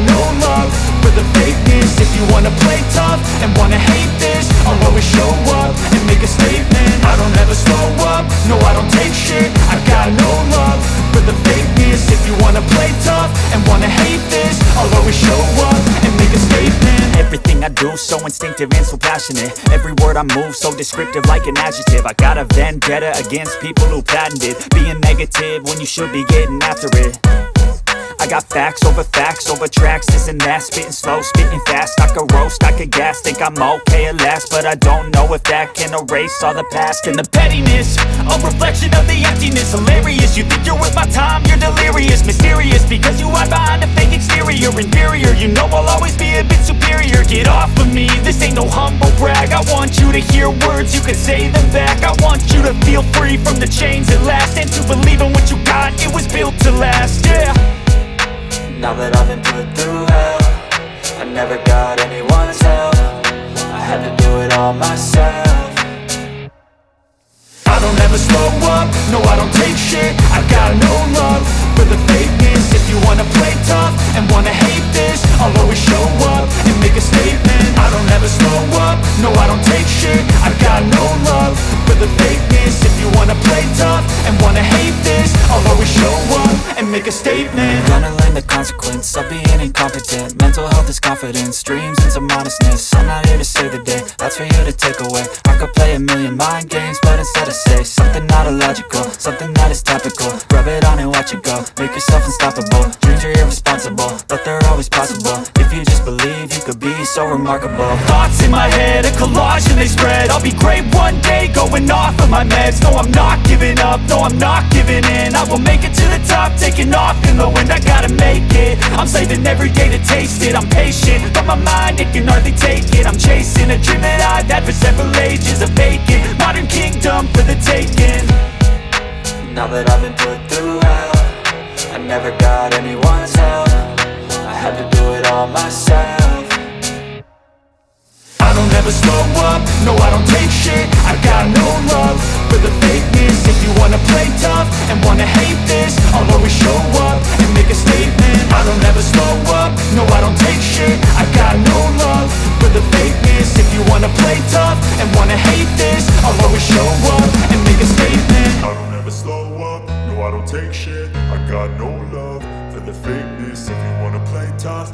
no love for the fakeness. If you wanna play tough and wanna hate this, I'll always show up and make a statement. I don't ever slow up, no I don't take shit. I got no love for the fakeness. If you wanna play tough and wanna hate this, I'll always show up and make a statement. Everything I do so instinctive and so passionate. Every word I move so descriptive like an adjective. I got a vendetta against people who patented being negative when you should be getting after it. I got facts over tracks, this and that. Spitting slow, spitting fast, I could roast, I could gas. Think I'm okay at last, but I don't know if that can erase all the past. And the pettiness, a reflection of the emptiness. Hilarious, you think you're worth my time, you're delirious. Mysterious, because you hide behind a fake exterior. Inferior, you know I'll always be a bit superior. Get off of me, this ain't no humble brag. I want you to hear words, you can say them back. I want you to feel free from the chains at last, and to believe in what you got, it was built to last, yeah. Now that I've been put through hell, I never got anyone's help. I had to do it all myself. I don't ever slow up, no I don't take shit. I got no love for the fakeness. If you wanna play tough and wanna hate this, I'll always show up and make a statement. I don't ever slow up, no I don't take shit. I got no love for the fakeness. If you wanna play tough and wanna hate this, I'll always show up and make a statement. Gonna learn the consequence of being incompetent. Mental health is confidence, dreams and some modestness. I'm not here to save the day, that's for you to take away. I could play a million mind games, but instead I say something not illogical, something that is topical. Rub it on and watch it go, make yourself unstoppable. Dreams are irresponsible, but they're always possible. If you just believe, you could be so remarkable. Thoughts in my head, a collage and they spread. I'll be great one day, going off of my meds. No, I'm not giving up, no, I'm not giving in. I will make it to the top, taking off in the wind. I gotta make it, I'm saving every day to taste it. I'm patient, but my mind, it can hardly take it. I'm chasing a dream that I've had for several ages. A vacant, modern kingdom for the taking. Now that I've been put through hell, I never got anyone's help. I had to do it all myself. I don't ever slow up, no I don't take shit. I got no love for the fakeness. If you wanna play tough and wanna hate this, I'll always show up and make a statement. I don't ever slow up, no I don't take shit. I got no love for the fakeness. If you wanna play tough and wanna hate this, I'll always show up and make a statement. I don't ever slow up, no I don't take shit. I got no love for the fakeness. If you wanna play tough